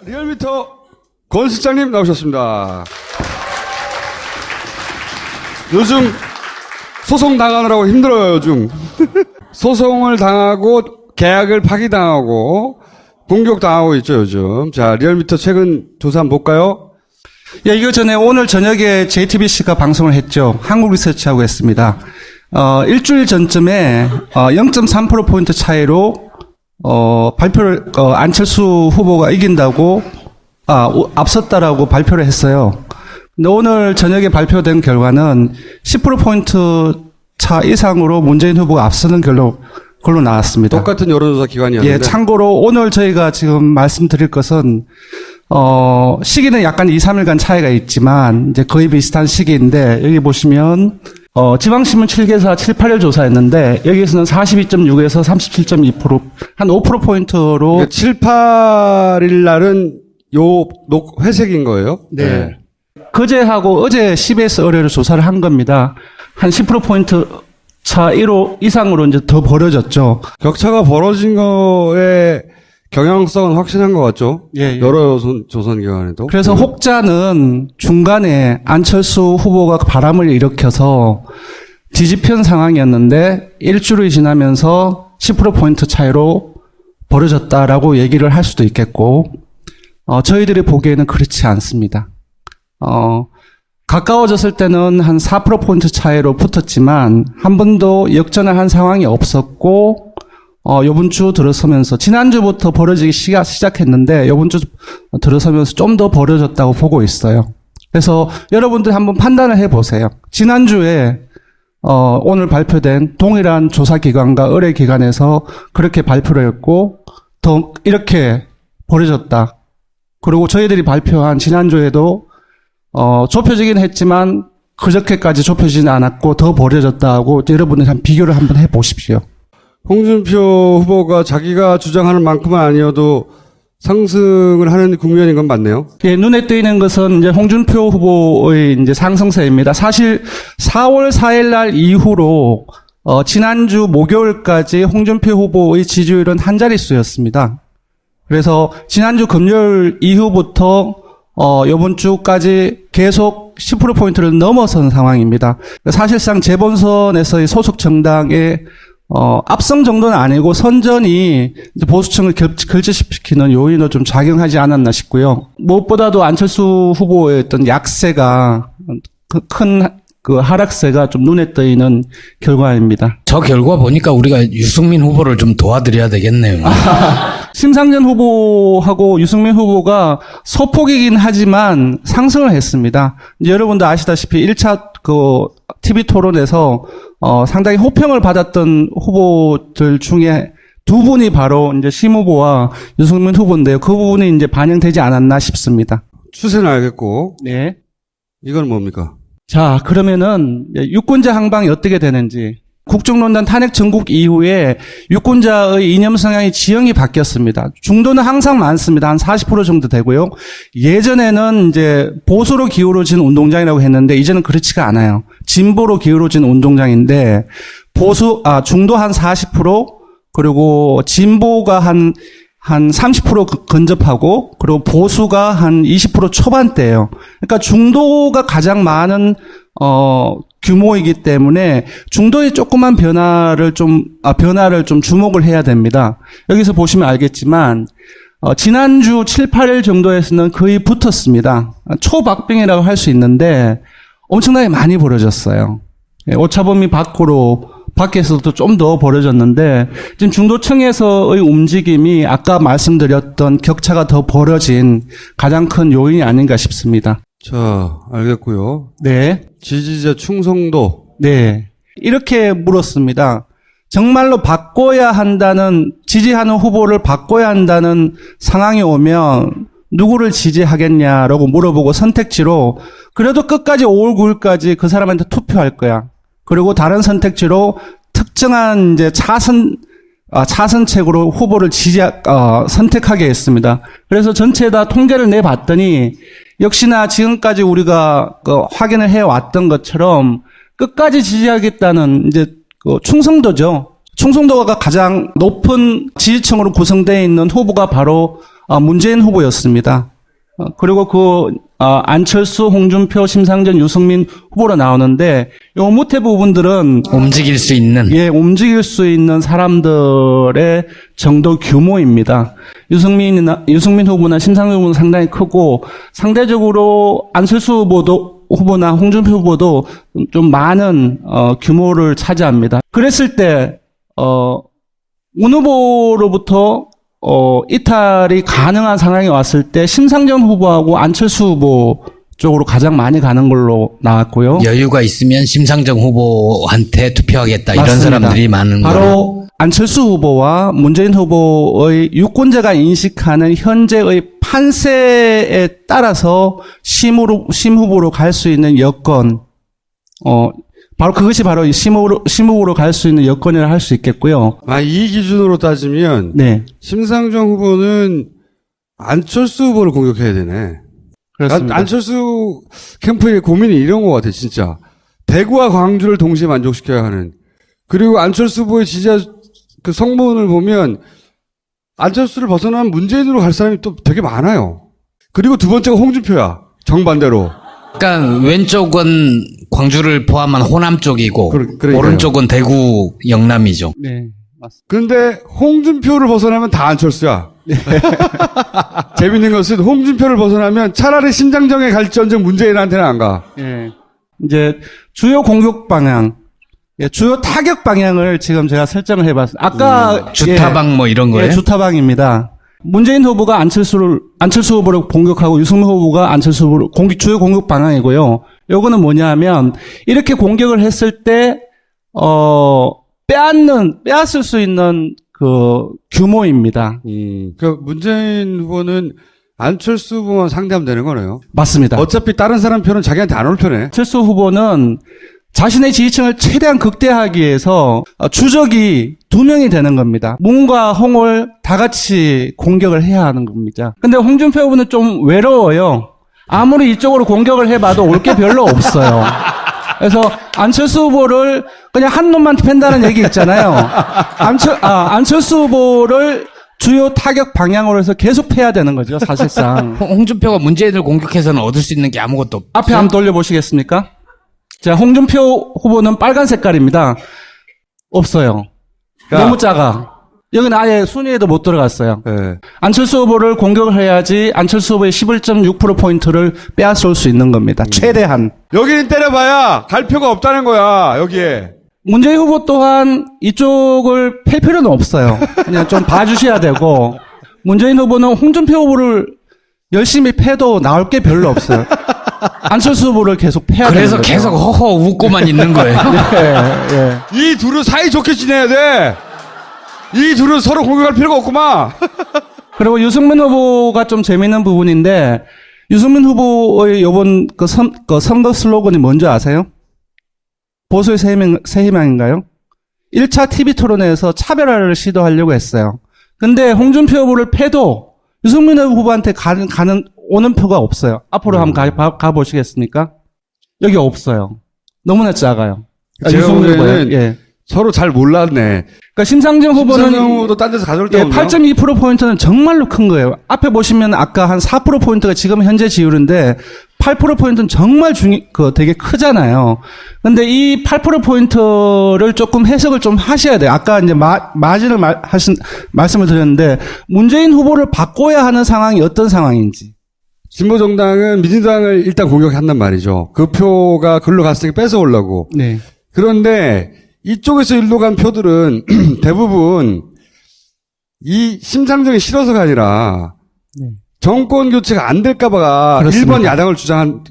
리얼미터 권 실장님 나오셨습니다. 요즘 소송 당하느라고 힘들어요, 요즘. 소송을 당하고 계약을 파기당하고 공격당하고 있죠, 요즘. 자, 리얼미터 최근 조사 한번 볼까요? 예, 이거 전에 오늘 저녁에 JTBC가 방송을 했죠. 한국 리서치하고 했습니다. 일주일 전쯤에 0.3%포인트 차이로 발표를 안철수 후보가 이긴다고 앞섰다라고 발표를 했어요. 근데 오늘 저녁에 발표된 결과는 10%포인트 차 이상으로 문재인 후보가 앞서는 걸로 나왔습니다. 똑같은 여론조사 기관이었는데. 예, 참고로 오늘 저희가 지금 말씀드릴 것은 시기는 약간 2, 3일간 차이가 있지만 이제 거의 비슷한 시기인데 여기 보시면 지방신문 7개사 7, 8일 조사했는데 여기서는 42.6에서 37.2% 한 5%포인트로 그러니까 7, 8일 날은 회색인 거예요? 네. 그제하고 어제 CBS 의뢰로 조사를 한 겁니다. 한 10%포인트 차 1호 이상으로 이제 더 벌어졌죠. 격차가 벌어진 거에 경향성은 확실한 것 같죠? 예. 여러 조선 기관에도. 그래서 혹자는 중간에 안철수 후보가 바람을 일으켜서 뒤집힌 상황이었는데 일주일이 지나면서 10%포인트 차이로 벌어졌다라고 얘기를 할 수도 있겠고, 저희들이 보기에는 그렇지 않습니다. 가까워졌을 때는 한 4%포인트 차이로 붙었지만 한 번도 역전을 한 상황이 없었고, 요번 주 들어서면서 지난주부터 벌어지기 시작했는데 요번 주 들어서면서 좀 더 벌어졌다고 보고 있어요. 그래서 여러분들이 한번 판단을 해보세요. 지난주에 오늘 발표된 동일한 조사기관과 의뢰기관에서 그렇게 발표를 했고 더 이렇게 벌어졌다. 그리고 저희들이 발표한 지난주에도 좁혀지긴 했지만 그저께까지 좁혀지진 않았고 더 벌어졌다고 여러분들 한 비교를 한번 해보십시오. 홍준표 후보가 자기가 주장하는 만큼은 아니어도 상승을 하는 국면인 건 맞네요. 예, 눈에 띄는 것은 이제 홍준표 후보의 이제 상승세입니다. 사실 4월 4일 날 이후로 지난주 목요일까지 홍준표 후보의 지지율은 한 자릿수였습니다. 그래서 지난주 금요일 이후부터 이번 주까지 계속 10%포인트를 넘어선 상황입니다. 사실상 재본선에서의 소속 정당의 압승 정도는 아니고 선전이 이제 보수층을 결집시키는 요인으로 좀 작용하지 않았나 싶고요. 무엇보다도 안철수 후보의 어떤 약세가 큰 그 하락세가 좀 눈에 띄는 결과입니다. 저 결과 보니까 우리가 유승민 후보를 좀 도와드려야 되겠네요. 심상정 후보하고 유승민 후보가 소폭이긴 하지만 상승을 했습니다. 이제 여러분도 아시다시피 1차 그 TV 토론에서 상당히 호평을 받았던 후보들 중에 두 분이 바로 이제 심 후보와 유승민 후보인데요. 그 부분이 이제 반영되지 않았나 싶습니다. 추세는 알겠고. 네. 이건 뭡니까? 자, 그러면은 유권자 항방이 어떻게 되는지. 국정농단 탄핵 전국 이후에 유권자의 이념 성향이 지형이 바뀌었습니다. 중도는 항상 많습니다. 한 40% 정도 되고요. 예전에는 이제 보수로 기울어진 운동장이라고 했는데 이제는 그렇지가 않아요. 진보로 기울어진 운동장인데 중도 한 40% 그리고 진보가 한 30% 근접하고 그리고 보수가 한 20% 초반대예요. 그러니까 중도가 가장 많은 규모이기 때문에 중도의 조그만 변화를 좀 주목을 해야 됩니다. 여기서 보시면 알겠지만 지난주 7, 8일 정도에서는 거의 붙었습니다. 초박빙이라고 할 수 있는데 엄청나게 많이 벌어졌어요. 오차범위 밖에서도 좀 더 벌어졌는데 지금 중도층에서의 움직임이 아까 말씀드렸던 격차가 더 벌어진 가장 큰 요인이 아닌가 싶습니다. 자, 알겠고요. 네. 지지자 충성도. 네. 이렇게 물었습니다. 정말로 지지하는 후보를 바꿔야 한다는 상황이 오면 누구를 지지하겠냐라고 물어보고 선택지로 그래도 끝까지 5월 9일까지 그 사람한테 투표할 거야. 그리고 다른 선택지로 특정한 이제 차선책으로 후보를 선택하게 했습니다. 그래서 전체 다 통계를 내봤더니 역시나 지금까지 우리가 확인을 해왔던 것처럼 끝까지 지지하겠다는 이제 충성도죠. 충성도가 가장 높은 지지층으로 구성되어 있는 후보가 바로 문재인 후보였습니다. 그리고 안철수, 홍준표, 심상정, 유승민 후보로 나오는데 요 밑에 부분들은 움직일 수 있는. 움직일 수 있는 사람들의 정도 규모입니다. 유승민 후보나 심상정 후보는 상당히 크고 상대적으로 안철수 후보나 홍준표 후보도 좀 많은 규모를 차지합니다. 그랬을 때 문 후보로부터 이탈이 가능한 상황이 왔을 때 심상정 후보하고 안철수 후보 쪽으로 가장 많이 가는 걸로 나왔고요. 여유가 있으면 심상정 후보한테 투표하겠다. 이런 맞습니다. 사람들이 많은 거예요. 바로 안철수 후보와 문재인 후보의 유권자가 인식하는 현재의 판세에 따라서 심 후보로 갈 수 있는 여건, 그것이 바로 심 후보로 갈 수 있는 여건이라 할 수 있겠고요. 이 기준으로 따지면 네. 심상정 후보는 안철수 후보를 공격해야 되네. 그렇습니다. 안철수 캠프의 고민이 이런 것 같아, 진짜. 대구와 광주를 동시에 만족시켜야 하는. 그리고 안철수 후보의 지지자 그 성문을 보면 안철수를 벗어나면 문재인으로 갈 사람이 또 되게 많아요. 그리고 두 번째가 홍준표야. 정반대로. 그러니까 왼쪽은 광주를 포함한 호남 쪽이고 그러니까요. 오른쪽은 대구 영남이죠. 네. 맞습니다. 그런데 홍준표를 벗어나면 다 안철수야. 재밌는 것은 홍준표를 벗어나면 차라리 심상정에 갈지언정 문재인한테는 안 가. 예. 이제 주요 공격 방향, 주요 타격 방향을 지금 제가 설정을 해봤습니다. 아까 주타방 뭐 이런 거예요? 주타방입니다. 문재인 후보가 안철수 후보를 공격하고 유승민 후보가 안철수 후보를 주요 공격 방향이고요. 요거는 뭐냐면 이렇게 공격을 했을 때 빼앗을 수 있는 그 규모입니다. 그 문재인 후보는 안철수 후보만 상대하면 되는 거네요. 맞습니다. 어차피 다른 사람 표는 자기한테 안 올 편에. 안철수 후보는 자신의 지지층을 최대한 극대화하기 위해서 주적이 2명이 되는 겁니다. 문과 홍을 다 같이 공격을 해야 하는 겁니다. 근데 홍준표 후보는 좀 외로워요. 아무리 이쪽으로 공격을 해봐도 올 게 별로 없어요. 그래서 안철수 후보를 그냥 한 놈만 팬다는 얘기 있잖아요. 안철수 후보를 주요 타격 방향으로 해서 계속 패야 되는 거죠, 사실상. 홍준표가 문재인을 공격해서는 얻을 수 있는 게 아무것도 없어요. 앞에 한번 돌려보시겠습니까? 자, 홍준표 후보는 빨간 색깔입니다. 없어요. 그러니까 너무 작아. 여기는 아예 순위에도 못 들어갔어요. 네. 안철수 후보를 공격을 해야지 안철수 후보의 11.6%포인트를 빼앗을 수 있는 겁니다. 최대한. 여기는 때려봐야 갈 표가 없다는 거야, 여기에. 문재인 후보 또한 이쪽을 팰 필요는 없어요. 그냥 좀 봐주셔야 되고, 문재인 후보는 홍준표 후보를 열심히 패도 나올 게 별로 없어요. 안철수 후보를 계속 패야 되는 그래서 거죠. 계속 허허 웃고만 있는 거예요. 예. 이 둘은 사이좋게 지내야 돼. 이 둘은 서로 공격할 필요가 없구만. 그리고 유승민 후보가 좀 재밌는 부분인데, 유승민 후보의 이번 선거 슬로건이 뭔지 아세요? 보수의 새 희망인가요? 1차 TV 토론회에서 차별화를 시도하려고 했어요. 근데 홍준표 후보를 패도 유승민 후보한테 오는 표가 없어요. 앞으로 한번 가보시겠습니까? 여기 없어요. 너무나 작아요. 제가 보기에는 후보요. 예. 서로 잘 몰랐네. 그러니까 심상정 후보는 심상정 후보도 딴 데서 가져올 데 예, 없네요. 8.2%포인트는 정말로 큰 거예요. 앞에 보시면 아까 한 4%포인트가 지금 현재 지율인데 8%포인트는 정말 되게 크잖아요. 근데 이 8%포인트를 조금 해석을 좀 하셔야 돼요. 아까 이제 마진을 말씀을 드렸는데 문재인 후보를 바꿔야 하는 상황이 어떤 상황인지. 진보정당은 민주당을 일단 공격한단 말이죠. 그 표가 글로 갔으니까 뺏어오려고. 네. 그런데 이쪽에서 일로 간 표들은 대부분 이 심상정이 싫어서가 아니라 네. 정권 교체가 안 될까봐 그렇습니다. 1번 야당을 주장한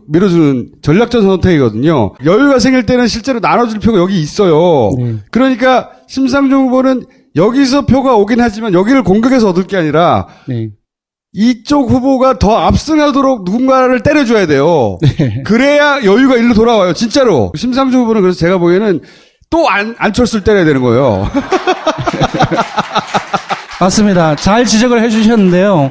밀어주는 전략적 선택이거든요. 여유가 생길 때는 실제로 나눠줄 표가 여기 있어요. 네. 그러니까 심상정 후보는 여기서 표가 오긴 하지만 여기를 공격해서 얻을 게 아니라 네. 이쪽 후보가 더 압승하도록 누군가를 때려줘야 돼요. 네. 그래야 여유가 일로 돌아와요. 진짜로. 심상정 후보는 그래서 제가 보기에는 또 안철수를 때려야 되는 거예요. 맞습니다. 잘 지적을 해주셨는데요.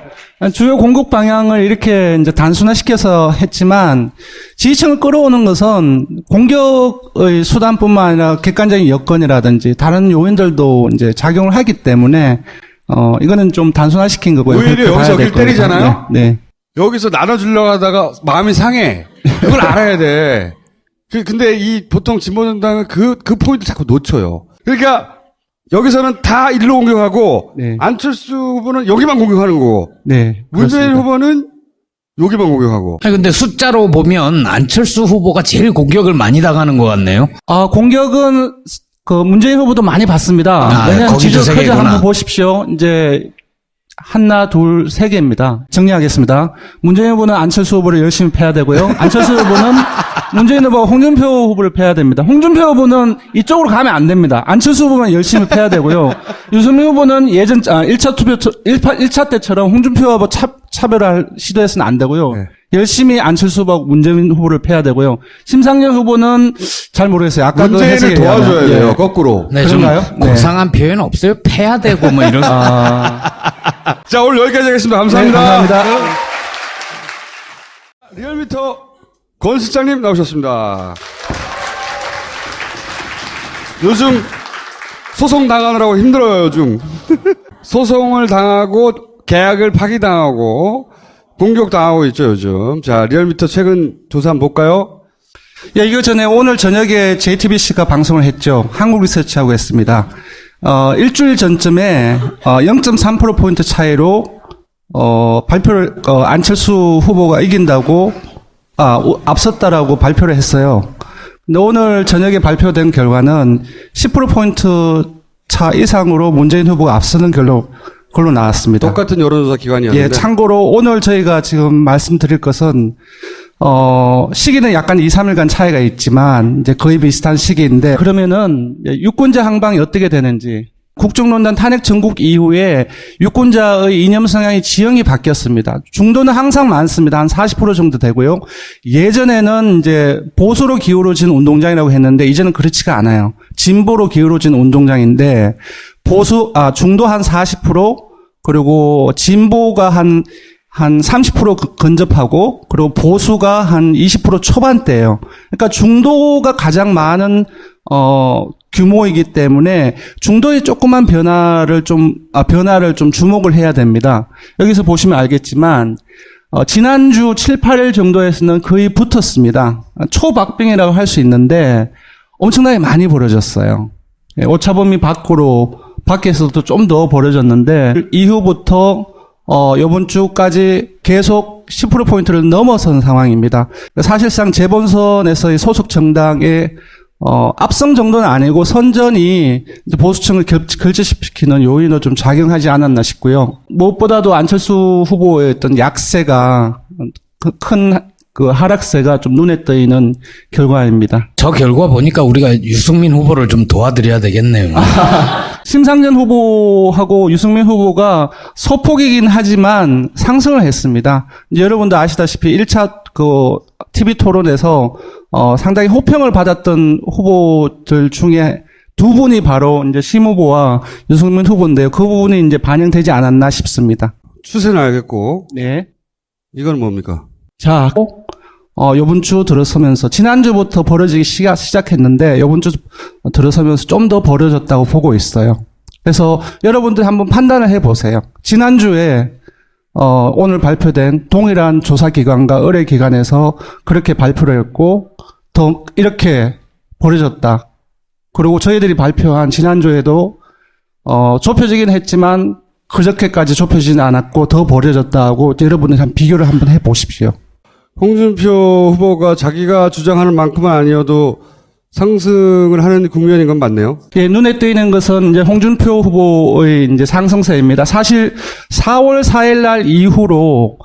주요 공격 방향을 이렇게 이제 단순화시켜서 했지만 지지층을 끌어오는 것은 공격의 수단뿐만 아니라 객관적인 여건이라든지 다른 요인들도 이제 작용을 하기 때문에 이거는 좀 단순화시킨 거고요. 오히려 그렇게 여기서 봐야 될 어길 때리잖아요? 거예요. 네. 여기서 나눠주려고 하다가 마음이 상해. 그걸 알아야 돼. 근데 이 보통 진보정당은 그 포인트 자꾸 놓쳐요. 그러니까 여기서는 다 일로 공격하고 네. 안철수 후보는 여기만 공격하는 거고 네. 문재인 그렇습니다. 후보는 여기만 공격하고. 아니, 근데 숫자로 보면 안철수 후보가 제일 공격을 많이 당하는 것 같네요. 공격은 그 문재인 후보도 많이 받습니다. 왜냐하면 거기도 지지율 세 크게 개구나. 한번 보십시오. 이제 하나, 둘, 세 개입니다. 정리하겠습니다. 문재인 후보는 안철수 후보를 열심히 패야 되고요. 안철수 후보는 문재인 후보가 홍준표 후보를 패야 됩니다. 홍준표 후보는 이쪽으로 가면 안 됩니다. 안철수 후보만 열심히 패야 되고요. 유승민 후보는 예전 1차 때처럼 홍준표 후보 차별할 시도해서는 안 되고요. 네. 열심히 안철수 후보하고 문재인 후보를 패야 되고요. 심상정 후보는 잘 모르겠어요. 아까 그 문재인을 해석에 도와줘야 의하면. 돼요. 예. 거꾸로. 네, 좀 그런가요? 네. 고상한 표현 없어요? 패야 되고 뭐 이런. 자, 오늘 여기까지 하겠습니다. 감사합니다. 네, 감사합니다. 리얼미터 권 실장님 나오셨습니다. 요즘 소송 당하느라고 힘들어요, 요즘. 소송을 당하고 계약을 파기당하고 공격당하고 있죠, 요즘. 자, 리얼미터 최근 조사 한번 볼까요? 예, 이거 전에 오늘 저녁에 JTBC가 방송을 했죠. 한국 리서치하고 했습니다. 일주일 전쯤에 0.3%포인트 차이로 발표를 안철수 후보가 이긴다고 앞섰다라고 발표를 했어요. 근데 오늘 저녁에 발표된 결과는 10%포인트 차 이상으로 문재인 후보가 앞서는 걸로 나왔습니다. 똑같은 여론조사 기관이었는데. 예, 참고로 오늘 저희가 지금 말씀드릴 것은 시기는 약간 2, 3일간 차이가 있지만 이제 거의 비슷한 시기인데 그러면은 유권자 항방이 어떻게 되는지 국정농단 탄핵 전국 이후에 유권자의 이념 성향이 지형이 바뀌었습니다. 중도는 항상 많습니다. 한 40% 정도 되고요. 예전에는 이제 보수로 기울어진 운동장이라고 했는데 이제는 그렇지가 않아요. 진보로 기울어진 운동장인데 중도 한 40% 그리고 진보가 한 30% 근접하고 그리고 보수가 한 20% 초반대예요. 그러니까 중도가 가장 많은 규모이기 때문에 중도의 조그만 변화를 좀 주목을 해야 됩니다. 여기서 보시면 알겠지만 지난주 7, 8일 정도에서는 거의 붙었습니다. 초박빙이라고 할 수 있는데 엄청나게 많이 벌어졌어요. 오차범위 밖에서도 좀 더 벌어졌는데 이후부터 이번 주까지 계속 10%포인트를 넘어선 상황입니다. 사실상 재본선에서의 소속 정당의 압승 정도는 아니고 선전이 보수층을 결집시키는 요인으로 좀 작용하지 않았나 싶고요. 무엇보다도 안철수 후보의 어떤 약세가 큰 하락세가 좀 눈에 띄는 결과입니다. 저 결과 보니까 우리가 유승민 후보를 좀 도와드려야 되겠네요. 심상정 후보하고 유승민 후보가 소폭이긴 하지만 상승을 했습니다. 이제 여러분도 아시다시피 1차 TV 토론에서 상당히 호평을 받았던 후보들 중에 두 분이 바로 이제 심 후보와 유승민 후보인데요. 그 부분이 이제 반영되지 않았나 싶습니다. 추세는 알겠고. 네. 이건 뭡니까? 자, 요번 주 들어서면서 지난주부터 벌어지기 시작했는데 요번 주 들어서면서 좀 더 벌어졌다고 보고 있어요. 그래서 여러분들 한번 판단을 해보세요. 지난주에 오늘 발표된 동일한 조사기관과 의뢰기관에서 그렇게 발표를 했고 더 이렇게 벌어졌다. 그리고 저희들이 발표한 지난주에도 좁혀지긴 했지만 그저께까지 좁혀지진 않았고 더 벌어졌다 하고 여러분들 한 비교를 한번 해보십시오. 홍준표 후보가 자기가 주장하는 만큼은 아니어도 상승을 하는 국면인 건 맞네요. 예, 눈에 띄는 것은 이제 홍준표 후보의 이제 상승세입니다. 사실 4월 4일 날 이후로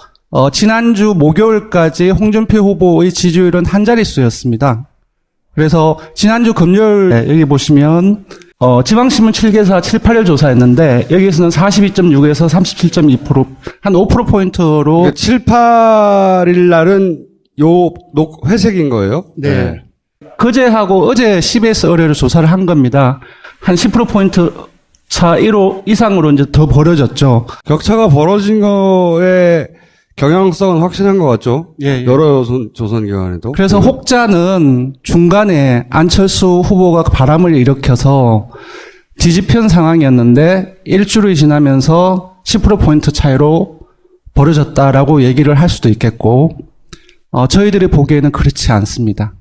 지난주 목요일까지 홍준표 후보의 지지율은 한 자릿수였습니다. 그래서 지난주 금요일 여기 보시면 지방신문 7개사 7, 8일 조사했는데 여기에서는 42.6에서 37.2% 한 5%포인트로 그러니까 7, 8일 날은 회색인 거예요? 네. 그제하고 어제 CBS 의뢰로 조사를 한 겁니다. 한 10%포인트 차 1호 이상으로 이제 더 벌어졌죠. 격차가 벌어진 거에 경향성은 확실한 것 같죠? 예. 여러 조선 기관에도. 그래서 혹자는 중간에 안철수 후보가 바람을 일으켜서 뒤집힌 상황이었는데 일주일이 지나면서 10%포인트 차이로 벌어졌다라고 얘기를 할 수도 있겠고, 저희들이 보기에는 그렇지 않습니다.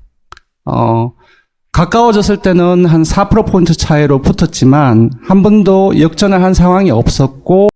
가까워졌을 때는 한 4%포인트 차이로 붙었지만 한 번도 역전을 한 상황이 없었고,